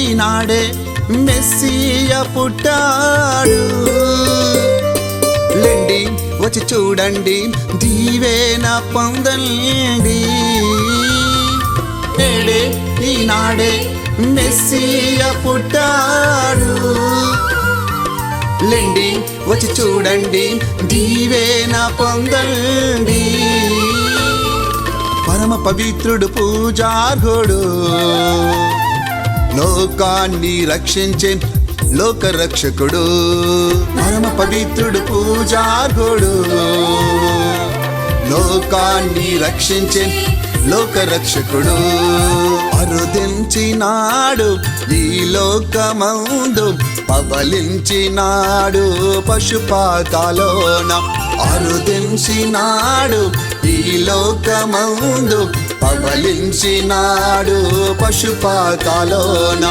ఈనాడే మెస్సియ పుట్టాడు. లెండి వచ్చి చూడండి, దీవెన పొందండి. నేడే ఈనాడే మెస్సియ పుట్టాడు. లెండి వచ్చి చూడండి, దీవెన పొందండి. పరమ పవిత్రుడు పూజార్హుడు, లోకాన్ని రక్షించే లోక రక్షకుడు. పరమ పవిత్రుడు పూజార్హుడు, లోకాన్ని రక్షించే లోక రక్షకుడు. అరుదించినాడు ఈ లోకమందు, పవలించినాడు పశుపాతాలోన. అరుదించినాడు ఈ లోకమందు, పవలించినాడు పశుపాతాలోన.